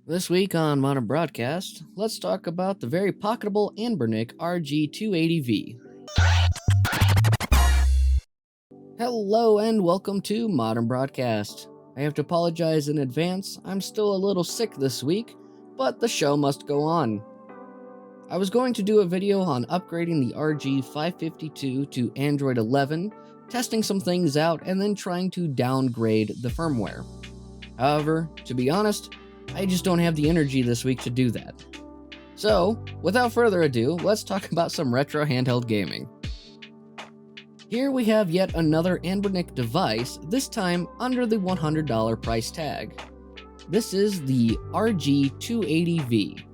This week on Modern Broadcast, let's talk about the very pocketable Anbernic RG280V. Hello and welcome to Modern Broadcast. I have to apologize in advance, I'm still a little sick this week, but the show must go on. I was going to do a video on upgrading the RG552 to Android 11, testing some things out, and then trying to downgrade the firmware. However, to be honest, I just don't have the energy this week to do that. So, without further ado, let's talk about some retro handheld gaming. Here we have yet another Anbernic device, this time under the $100 price tag. This is the RG280V.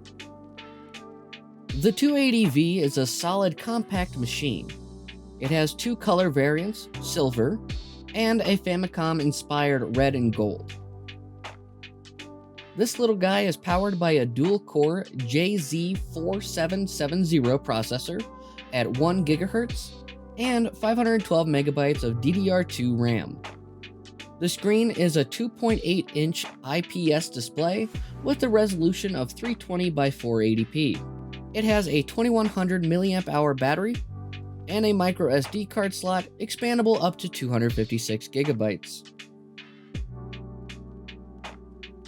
The 280V is a solid compact machine. It has two color variants, silver, and a Famicom-inspired red and gold. This little guy is powered by a Dual Core JZ4770 processor at 1 GHz and 512 MB of DDR2 RAM. The screen is a 2.8-inch IPS display with a resolution of 320 by 480p. It has a 2100 mAh battery and a micro SD card slot expandable up to 256 GB.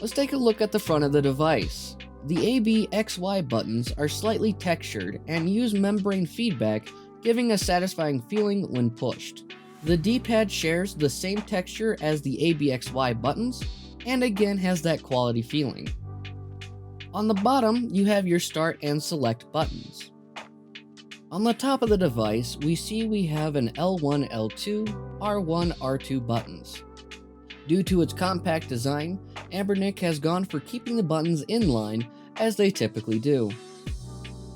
Let's take a look at the front of the device. The ABXY buttons are slightly textured and use membrane feedback, giving a satisfying feeling when pushed. The D-pad shares the same texture as the ABXY buttons, and again has that quality feeling. On the bottom, you have your start and select buttons. On the top of the device, we have an L1, L2, R1, R2 buttons. Due to its compact design, Anbernic has gone for keeping the buttons in line as they typically do.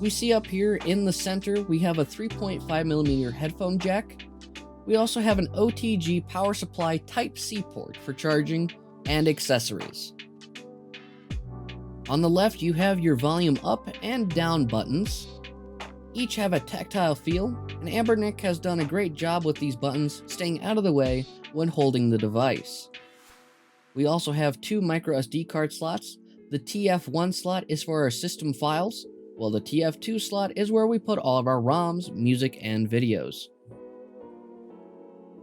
We see up here in the center we have a 3.5mm headphone jack. We also have an OTG power supply Type-C port for charging and accessories. On the left you have your volume up and down buttons. Each have a tactile feel, and Anbernic has done a great job with these buttons staying out of the way when holding the device. We also have two micro SD card slots. The TF1 slot is for our system files, while the TF2 slot is where we put all of our ROMs, music, and videos.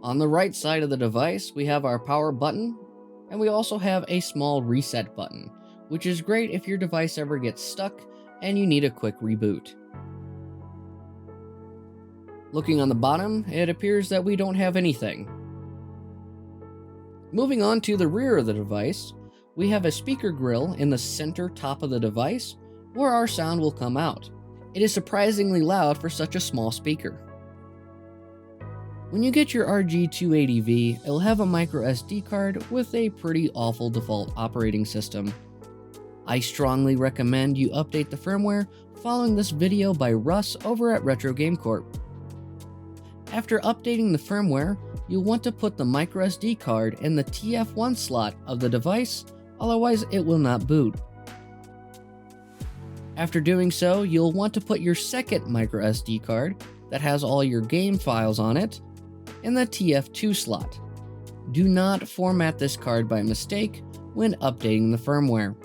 On the right side of the device, we have our power button, and we also have a small reset button, which is great if your device ever gets stuck and you need a quick reboot. Looking on the bottom, it appears that we don't have anything. Moving on to the rear of the device, we have a speaker grill in the center top of the device where our sound will come out. It is surprisingly loud for such a small speaker. When you get your RG280V, it'll have a micro SD card with a pretty awful default operating system. I strongly recommend you update the firmware following this video by Russ over at Retro Game Corp. After updating the firmware, you'll want to put the micro SD card in the TF1 slot of the device, otherwise it will not boot. After doing so, you'll want to put your second micro SD card that has all your game files on it in the TF2 slot. Do not format this card by mistake when updating the firmware.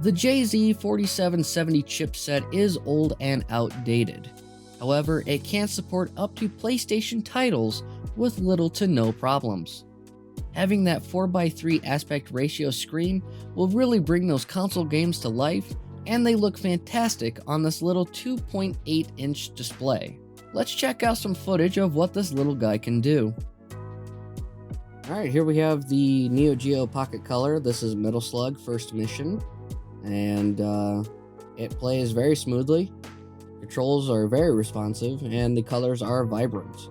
The JZ4770 chipset is old and outdated. However, it can support up to PlayStation titles with little to no problems. Having that 4:3 aspect ratio screen will really bring those console games to life, and they look fantastic on this little 2.8-inch display. Let's check out some footage of what this little guy can do. Alright, here we have the Neo Geo Pocket Color. This is Metal Slug First Mission, and it plays very smoothly. Controls are very responsive, and the colors are vibrant.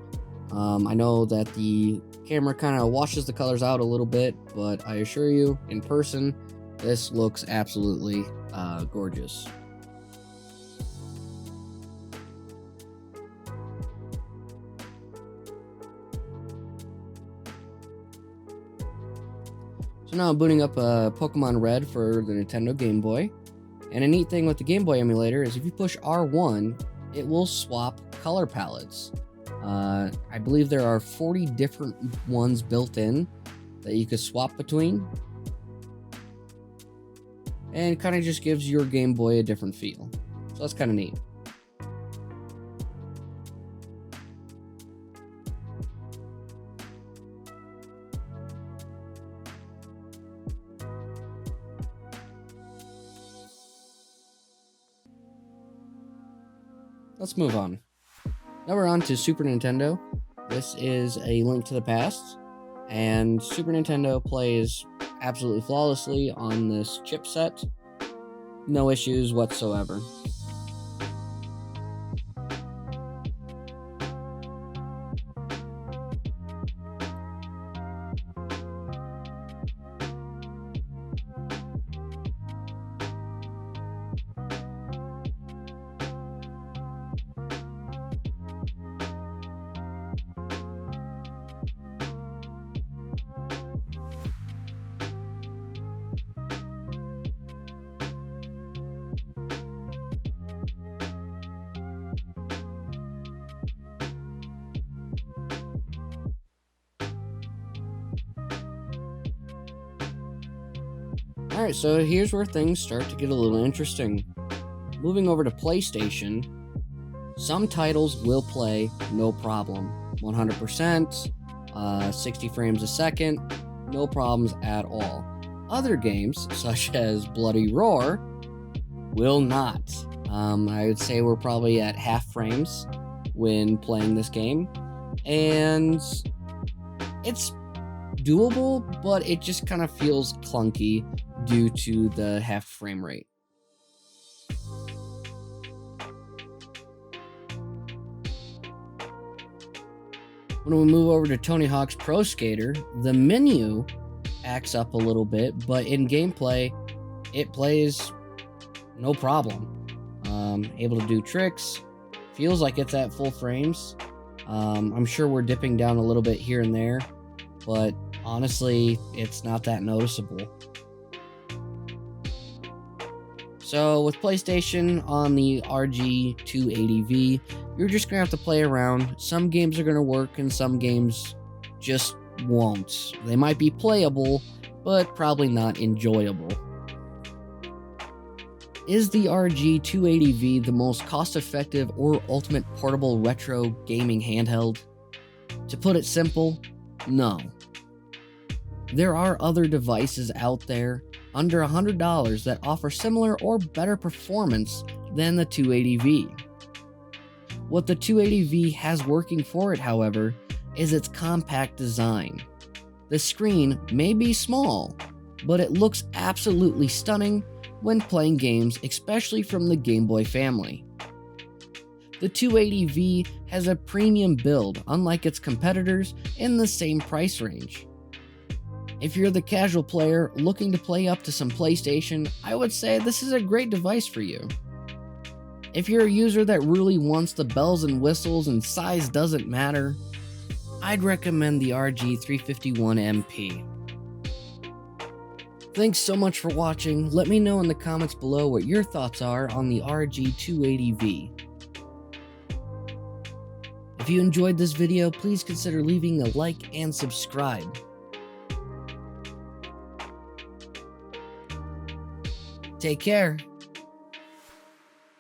I know that the camera kind of washes the colors out a little bit, but I assure you, in person, this looks absolutely gorgeous. So now I'm booting up Pokemon Red for the Nintendo Game Boy. And a neat thing with the Game Boy emulator is if you push R1, it will swap color palettes. I believe there are 40 different ones built in that you could swap between. and kind of just gives your Game Boy a different feel. So that's kind of neat. Let's move on. Now we're on to Super Nintendo. This is a Link to the Past, and Super Nintendo plays absolutely flawlessly on this chipset. No issues whatsoever. Alright, so here's where things start to get a little interesting. Moving over to PlayStation, some titles will play no problem. 100%, 60 frames a second, no problems at all. Other games, such as Bloody Roar, will not. I would say we're probably at half frames when playing this game, and it's doable, but it just kind of feels clunky due to the half frame rate. When we move over to Tony Hawk's Pro Skater, the menu acts up a little bit, but in gameplay, it plays no problem. Able to do tricks, feels like it's at full frames. I'm sure we're dipping down a little bit here and there, but honestly, it's not that noticeable. So with PlayStation on the RG280V, you're just going to have to play around. Some games are going to work and some games just won't. They might be playable, but probably not enjoyable. Is the RG280V the most cost-effective or ultimate portable retro gaming handheld? To put it simple, no. There are other devices out there under $100 that offer similar or better performance than the 280V. What the 280V has working for it, however, is its compact design. The screen may be small, but it looks absolutely stunning when playing games, especially from the Game Boy family. The 280V has a premium build, unlike its competitors in the same price range. If you're the casual player looking to play up to some PlayStation, I would say this is a great device for you. If you're a user that really wants the bells and whistles and size doesn't matter, I'd recommend the RG351MP. Thanks so much for watching. Let me know in the comments below what your thoughts are on the RG280V. If you enjoyed this video, please consider leaving a like and subscribe. Take care.